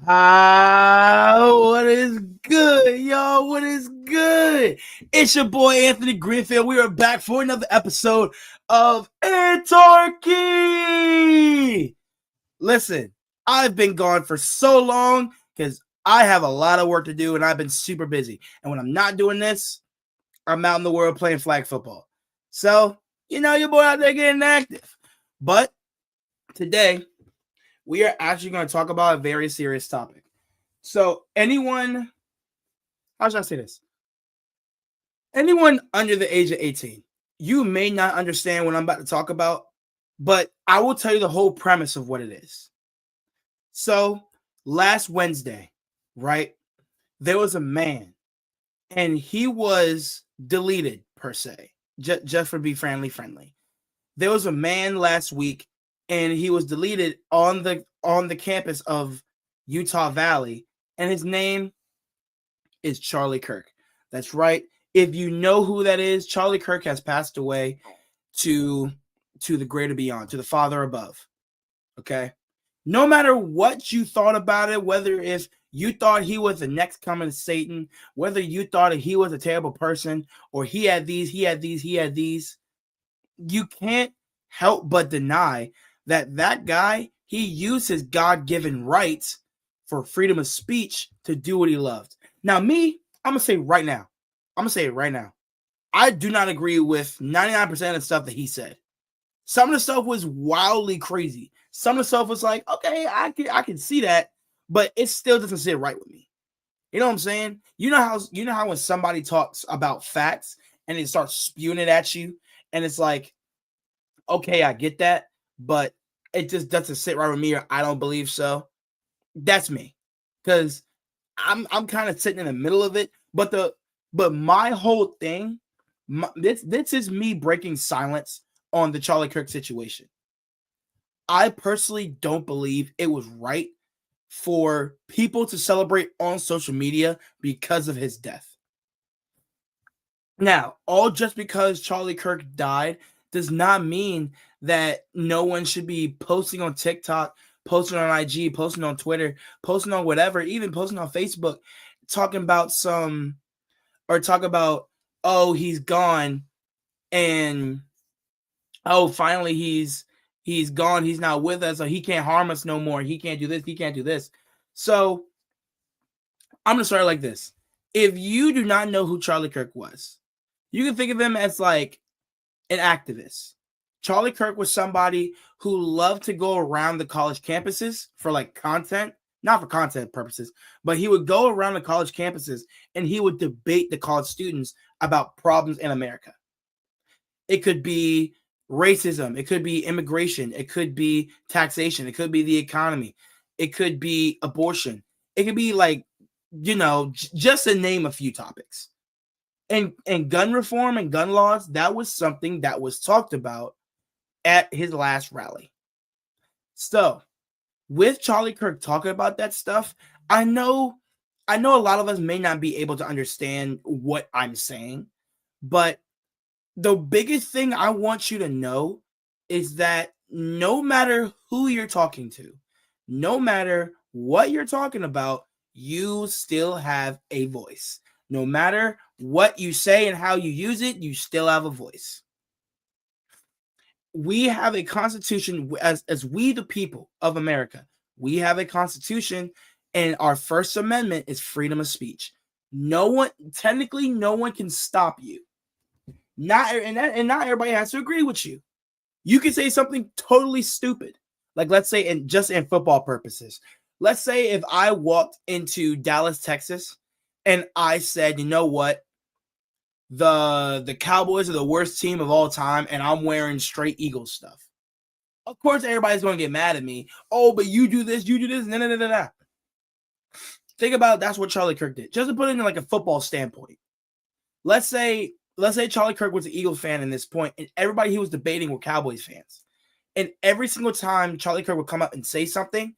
What is good, y'all? What is good? It's your boy Anthony Greenfield. We are back for another episode of Archy. Listen, I've been gone for so long because I have a lot of work to do and I've been super busy. And when I'm not doing this, I'm out in the world playing flag football. So, your boy out there getting active. But today, we are actually going to talk about a very serious topic. So, how should I say this? Anyone under the age of 18, you may not understand what I'm about to talk about, but I will tell you the whole premise of what it is. So, last Wednesday, right, there was a man, and he was deleted, per se, just for be friendly. There was a man last week, and he was deleted on the campus of Utah Valley, and his name is Charlie Kirk. That's right. If you know who that is, Charlie Kirk has passed away to the greater beyond, to the Father above. Okay? No matter what you thought about it, whether if you thought he was the next coming of Satan, whether you thought that he was a terrible person, or he had these, you can't help but deny that guy, he used his God-given rights for freedom of speech to do what he loved. Now, me, I'm going to say it right now. I do not agree with 99% of the stuff that he said. Some of the stuff was wildly crazy. Some of the stuff was like, okay, I can see that, but it still doesn't sit right with me. You know what I'm saying? You know how when somebody talks about facts and they start spewing it at you, and it's like, okay, I get that, but it just doesn't sit right with me, or I don't believe so. That's me, because I'm kind of sitting in the middle of it. But my whole thing, this is me breaking silence on the Charlie Kirk situation. I personally don't believe it was right for people to celebrate on social media because of his death. Now, all just because Charlie Kirk died does not mean that no one should be posting on TikTok, posting on IG, posting on Twitter, posting on whatever, even posting on Facebook, talking about oh, he's gone, and oh, finally he's gone, he's not with us, so he can't harm us no more, he can't do this, he can't do this. So I'm gonna start like this. If you do not know who Charlie Kirk was, you can think of him as like an activist. Charlie Kirk was somebody who loved to go around the college campuses for like content, not for content purposes, but he would go around the college campuses and he would debate the college students about problems in America. It could be racism, it could be immigration, it could be taxation, it could be the economy, it could be abortion, it could be like, just to name a few topics. And gun reform and gun laws, that was something that was talked about at his last rally. So, with Charlie Kirk talking about that stuff, I know a lot of us may not be able to understand what I'm saying, but the biggest thing I want you to know is that no matter who you're talking to, no matter what you're talking about, you still have a voice. No matter what you say and how you use it, you still have a voice. We have a constitution, as we the people of America, we have a constitution, and our First Amendment is freedom of speech. No one can stop you. Not everybody has to agree with you. You can say something totally stupid. Like, let's say, just in football purposes, let's say if I walked into Dallas, Texas, and I said, you know what, the Cowboys are the worst team of all time, and I'm wearing straight Eagles stuff. Of course, everybody's going to get mad at me. Oh, but you do this. Nah. Think about that's what Charlie Kirk did. Just to put it in like a football standpoint. Let's say Charlie Kirk was an Eagles fan in this point, and everybody he was debating were Cowboys fans. And every single time Charlie Kirk would come up and say something,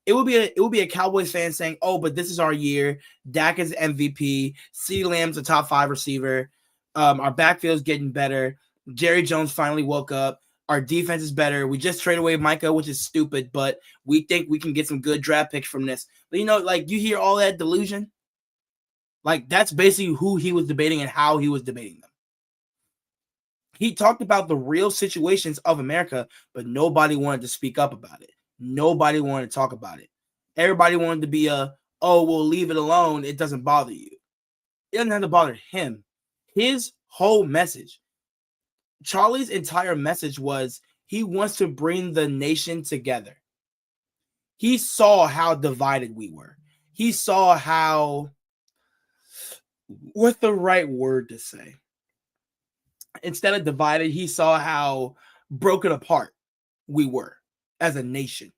it would be a Cowboys fan saying, "Oh, but this is our year. Dak is MVP. CeeDee Lamb's a top 5 receiver. Our backfield's getting better. Jerry Jones finally woke up. Our defense is better. We just traded away Micah, which is stupid, but we think we can get some good draft picks from this." You know, like you hear all that delusion. Like that's basically who he was debating and how he was debating them. He talked about the real situations of America, but nobody wanted to speak up about it. Nobody wanted to talk about it. Everybody wanted to be oh, we'll leave it alone. It doesn't bother you. It doesn't have to bother him. His whole message, Charlie's entire message was he wants to bring the nation together. He saw how divided we were. He saw how, what's the right word to say? Instead of divided, he saw how broken apart we were as a nation.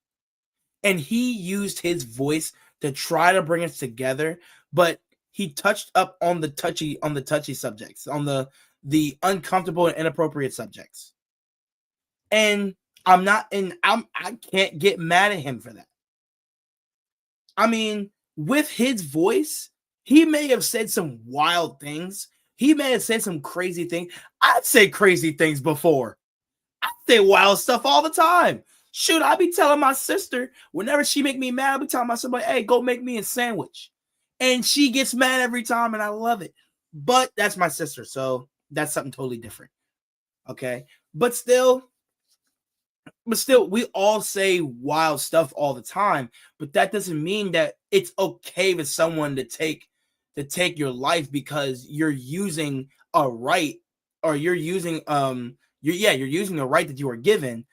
And he used his voice to try to bring us together, but he touched up on the touchy subjects, on the uncomfortable and inappropriate subjects. And I can't get mad at him for that. I mean, with his voice, he may have said some wild things. He may have said some crazy things. I'd say crazy things before. I say wild stuff all the time. Shoot, I be telling my sister whenever she make me mad, I be telling my sister, hey, go make me a sandwich. And she gets mad every time, and I love it. But that's my sister, so that's something totally different. Okay? But still, we all say wild stuff all the time, but that doesn't mean that it's okay for someone to take your life because you're using a right, or you're using you're using the right that you were given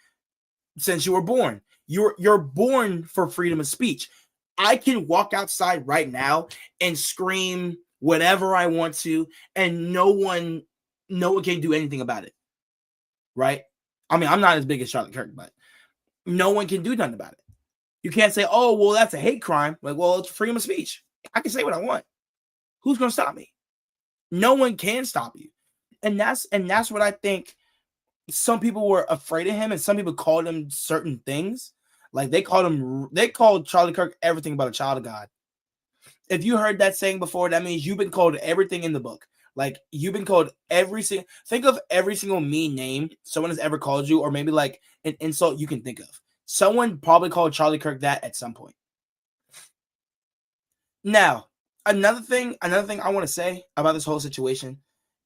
since you were born. You're born for freedom of speech. I can walk outside right now and scream whatever I want to, and no one can do anything about it. Right? I mean, I'm not as big as Charlie Kirk, but no one can do nothing about it. You can't say, oh, well, that's a hate crime. Like, well, it's freedom of speech. I can say what I want. Who's going to stop me? No one can stop you. And that's what I think. Some people were afraid of him, and some people called him certain things. Like they called Charlie Kirk everything but a child of God. If you heard that saying before, that means you've been called everything in the book. Like you've been called think of every single mean name someone has ever called you, or maybe like an insult you can think of. Someone probably called Charlie Kirk that at some point. Now, another thing I want to say about this whole situation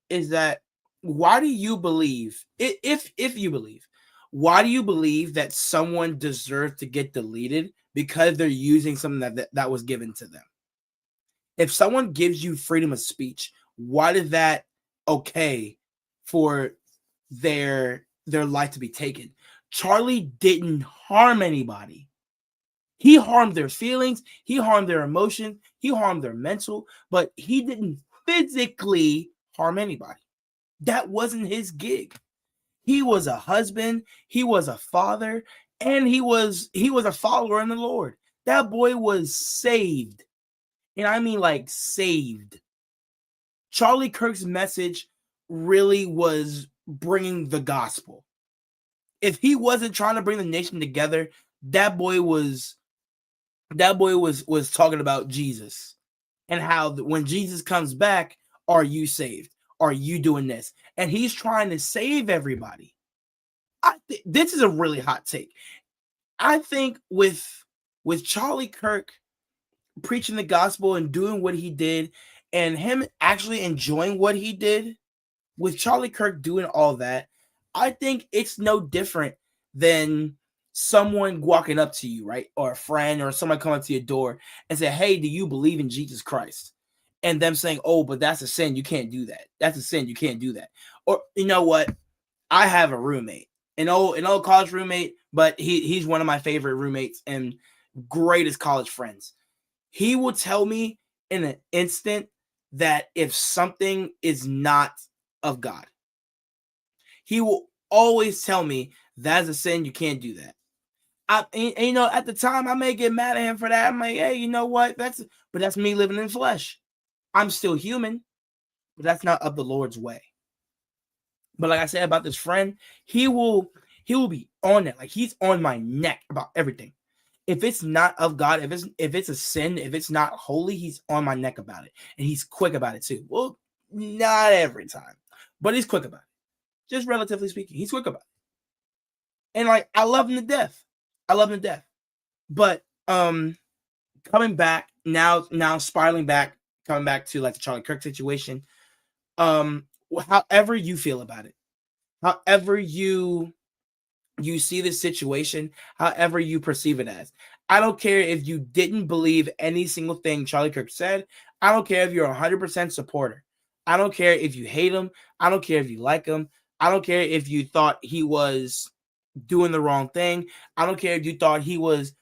is that why do you believe, if you believe, why do you believe that someone deserves to get deleted because they're using something that was given to them? If someone gives you freedom of speech, why is that okay for their life to be taken? Charlie didn't harm anybody. He harmed their feelings, he harmed their emotions, he harmed their mental, but he didn't physically harm anybody. That wasn't his gig. He was a husband, he was a father, and he was a follower in the Lord. That boy was saved. And I mean like saved. Charlie Kirk's message really was bringing the gospel. If he wasn't trying to bring the nation together, that boy was talking about Jesus and how when Jesus comes back, are you saved? Are you doing this? And he's trying to save everybody. This is a really hot take. I think with Charlie Kirk preaching the gospel and doing what he did, and him actually enjoying what he did, with Charlie Kirk doing all that, I think it's no different than someone walking up to you, right? Or a friend or someone coming to your door and say, hey, do you believe in Jesus Christ? And them saying, oh, but that's a sin. You can't do that. That's a sin. You can't do that. Or you know what? I have a roommate, an old college roommate, but he's one of my favorite roommates and greatest college friends. He will tell me in an instant that if something is not of God, he will always tell me that's a sin. You can't do that. And, at the time I may get mad at him for that. I'm like, hey, you know what? But that's me living in flesh. I'm still human, but that's not of the Lord's way. But like I said about this friend, he will be on it. Like he's on my neck about everything. If it's not of God, if it's a sin, if it's not holy, he's on my neck about it. And he's quick about it too. Well, not every time, but he's quick about it. Just relatively speaking, he's quick about it. And like I love him to death. But coming back now, spiraling back, coming back to like the Charlie Kirk situation. However you feel about it, however you see this situation, however you perceive it as. I don't care if you didn't believe any single thing Charlie Kirk said. I don't care if you're a 100% supporter. I don't care if you hate him. I don't care if you like him. I don't care if you thought he was doing the wrong thing. I don't care if you thought he was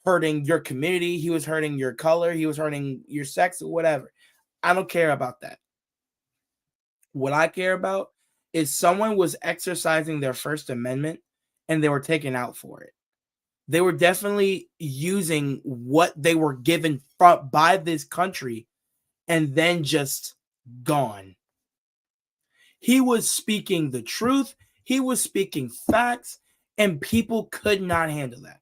hurting your community, he was hurting your color, he was hurting your sex, or whatever. I don't care about that. What I care about is someone was exercising their First Amendment and they were taken out for it. They were definitely using what they were given by this country and then just gone. He was speaking the truth, he was speaking facts, and people could not handle that.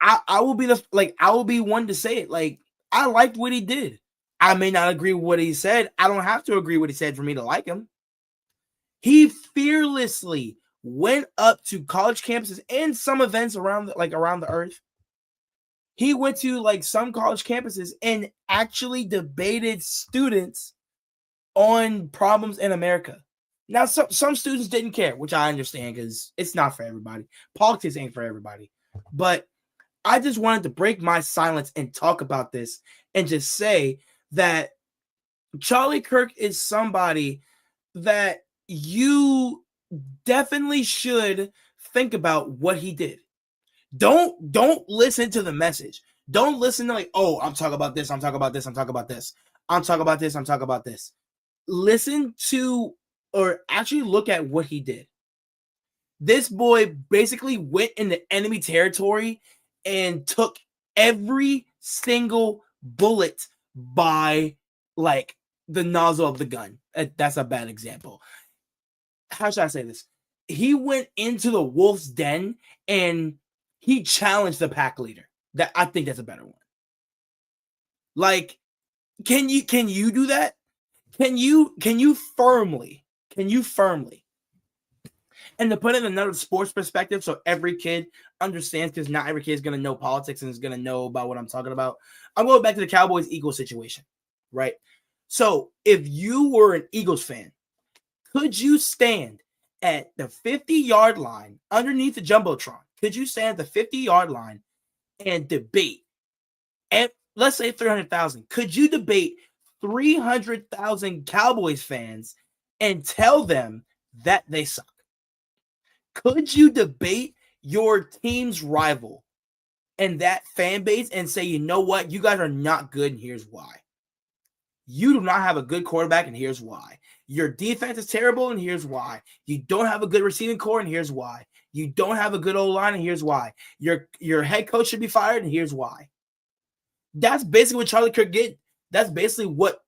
I will be I will be one to say it. Like, I liked what he did. I may not agree with what he said. I don't have to agree with what he said for me to like him. He fearlessly went up to college campuses and some events around the earth. He went to like some college campuses and actually debated students on problems in America. Now, some students didn't care, which I understand because it's not for everybody. Politics ain't for everybody. But I just wanted to break my silence and talk about this and just say that Charlie Kirk is somebody that you definitely should think about what he did. Don't listen to the message. Don't listen to like, oh, I'm talking about this, I'm talking about this, I'm talking about this, I'm talking about this, I'm talking about this. Listen to, or actually look at what he did. This boy basically went into enemy territory and took every single bullet by like the nozzle of the gun. That's a bad example. How should I say this? He went into the wolf's den and he challenged the pack leader. That, I think that's a better one. Like, can you do that? Can you firmly, and to put it in another sports perspective so every kid understands, because not every kid is going to know politics and is going to know about what I'm talking about. I'm going back to the Cowboys-Eagles situation, right? So if you were an Eagles fan, could you stand at the 50-yard line underneath the Jumbotron? Could you stand at the 50-yard line and debate? And let's say 300,000. Could you debate 300,000 Cowboys fans and tell them that they suck? Could you debate your team's rival and that fan base and say, you know what, you guys are not good and here's why? You do not have a good quarterback and here's why. Your defense is terrible and here's why. You don't have a good receiving core and here's why. You don't have a good O-line and here's why. Your head coach should be fired and here's why. That's basically what Charlie Kirk did. That's basically what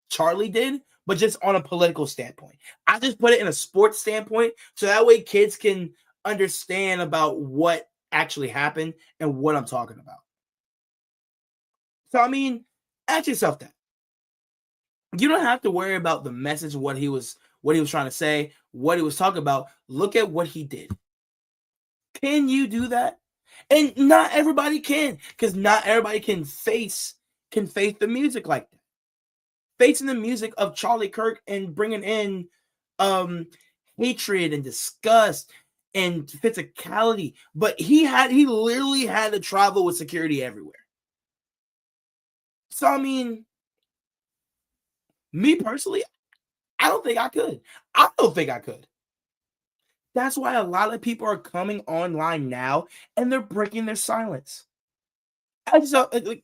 Charlie did, but just on a political standpoint. I just put it in a sports standpoint so that way kids can understand about what actually happened and what I'm talking about. So, I mean, ask yourself that. You don't have to worry about the message, what he was trying to say, what he was talking about. Look at what he did. Can you do that? And not everybody can, because not everybody can face the music like that. Facing the music of Charlie Kirk and bringing in hatred and disgust and physicality, but he literally had to travel with security everywhere. So I mean, me personally, I don't think I could. I don't think I could. That's why a lot of people are coming online now and they're breaking their silence. Like,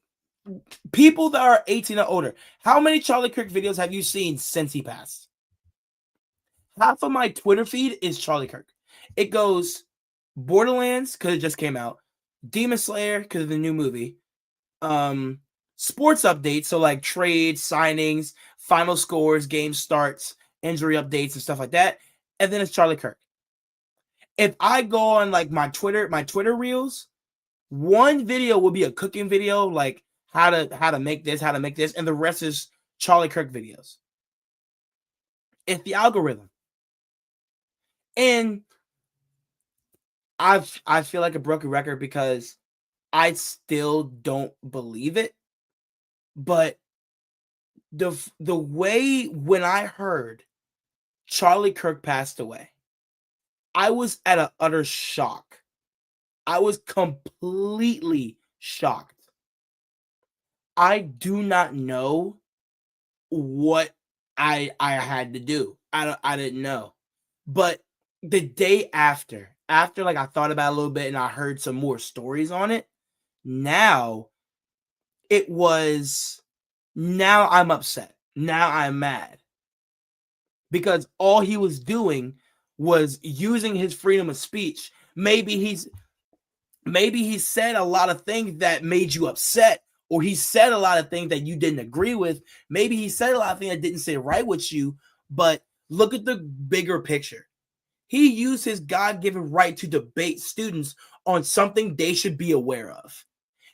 people that are 18 or older, how many Charlie Kirk videos have you seen since he passed? Half of my Twitter feed is Charlie Kirk. It goes Borderlands because it just came out, Demon Slayer because of the new movie, sports updates, so like trades, signings, final scores, game starts, injury updates, and stuff like that. And then it's Charlie Kirk. If I go on like my Twitter reels, one video will be a cooking video, like how to make this, and the rest is Charlie Kirk videos. It's the algorithm. And I feel like a broken record because I still don't believe it. But the way when I heard Charlie Kirk passed away, I was at an utter shock. I was completely shocked. I do not know what I had to do. I didn't know. But the day after like I thought about it a little bit and I heard some more stories on it, now it was now I'm upset. Now I'm mad because all he was doing was using his freedom of speech. Maybe he said a lot of things that made you upset, or he said a lot of things that you didn't agree with. Maybe he said a lot of things that didn't sit right with you, but look at the bigger picture. He used his God-given right to debate students on something they should be aware of.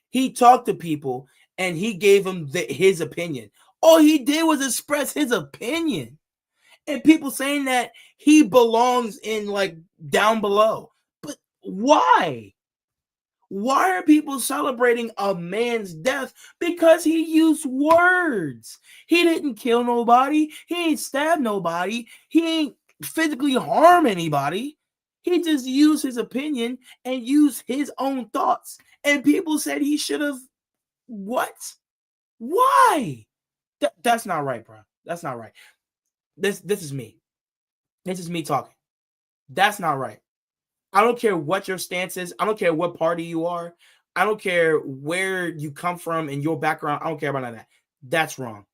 He talked to people and he gave them his opinion. All he did was express his opinion. And people saying that he belongs in like down below. But why? Why are people celebrating a man's death? Because he used words. He didn't kill nobody. He ain't stabbed nobody. He ain't physically harm anybody. He just used his opinion and used his own thoughts. And people said he should have what? Why? That's not right, bro. That's not right. This is me. This is me talking. That's not right. I don't care what your stance is. I don't care what party you are. I don't care where you come from in your background. I don't care about none of that. That's wrong.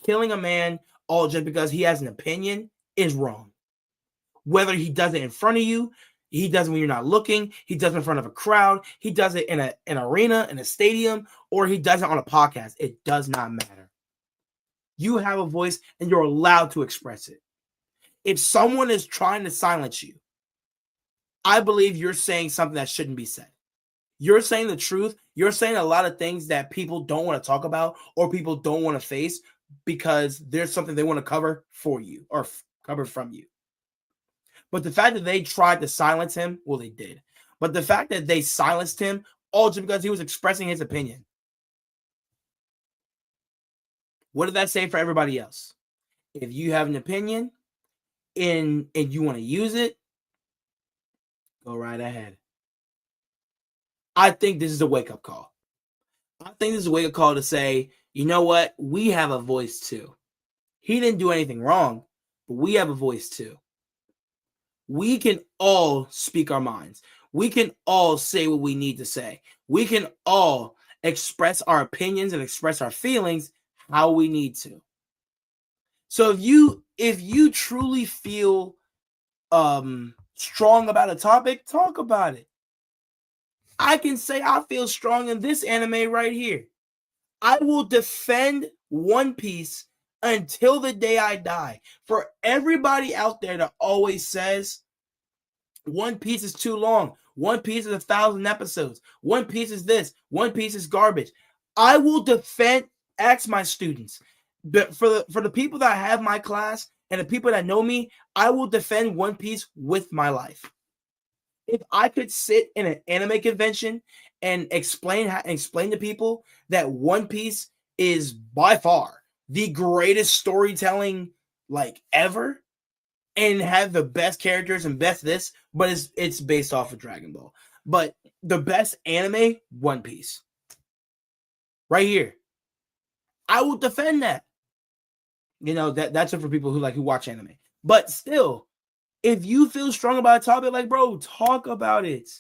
Killing a man all just because he has an opinion is wrong. Whether he does it in front of you, he does it when you're not looking, he does it in front of a crowd, he does it in an arena, in a stadium, or he does it on a podcast. It does not matter. You have a voice and you're allowed to express it. If someone is trying to silence you, I believe you're saying something that shouldn't be said. You're saying the truth. You're saying a lot of things that people don't want to talk about or people don't want to face because there's something they want to cover for you or cover from you. But the fact that they tried to silence him, well, they did. But the fact that they silenced him all just because he was expressing his opinion. What did that say for everybody else? If you have an opinion and you want to use it, go right ahead. I think this is a wake-up call. I think this is a wake-up call to say, you know what? We have a voice too. He didn't do anything wrong, but we have a voice too. We can all speak our minds. We can all say what we need to say. We can all express our opinions and express our feelings how we need to. So if you truly feel strong about a topic, talk about it. I can say I feel strong in this anime right here. I will defend One Piece until the day I die. For everybody out there that always says One Piece is too long, One Piece is 1,000 episodes, One Piece is this, One Piece is garbage, I will defend. Ask my students. But for the people that have my class and the people that know me, I will defend One Piece with my life. If I could sit in an anime convention and explain to people that One Piece is by far the greatest storytelling like ever, and have the best characters and best this, but it's based off of Dragon Ball. But the best anime, One Piece, right here. I will defend that. You know that's it for people who watch anime. But still, if you feel strong about a topic, like bro, talk about it.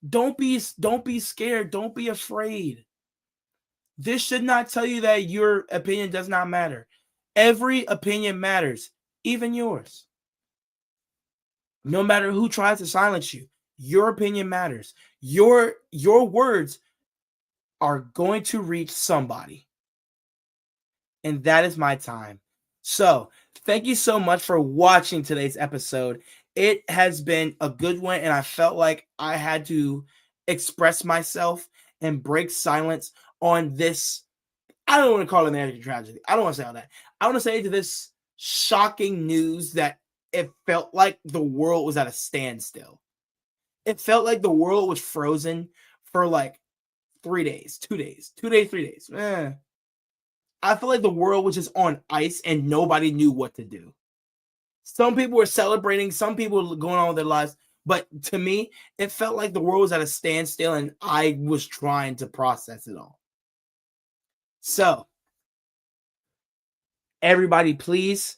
Don't be scared. Don't be afraid. This should not tell you that your opinion does not matter. Every opinion matters, even yours. No matter who tries to silence you, your opinion matters. Your words are going to reach somebody. And that is my time. So, thank you so much for watching today's episode. It has been a good one, and I felt like I had to express myself and break silence on this. I don't want to call it an American tragedy. I don't want to say all that. I want to say to this shocking news that it felt like the world was at a standstill. It felt like the world was frozen for like 3 days, 2 days, 2 days, 3 days. I feel like the world was just on ice and nobody knew what to do. Some people were celebrating, some people were going on with their lives, but to me, it felt like the world was at a standstill and I was trying to process it all. So, everybody, please,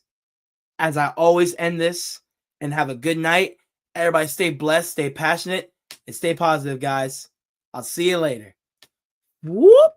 as I always end this, and have a good night. Everybody stay blessed, stay passionate, and stay positive, guys. I'll see you later. Whoop!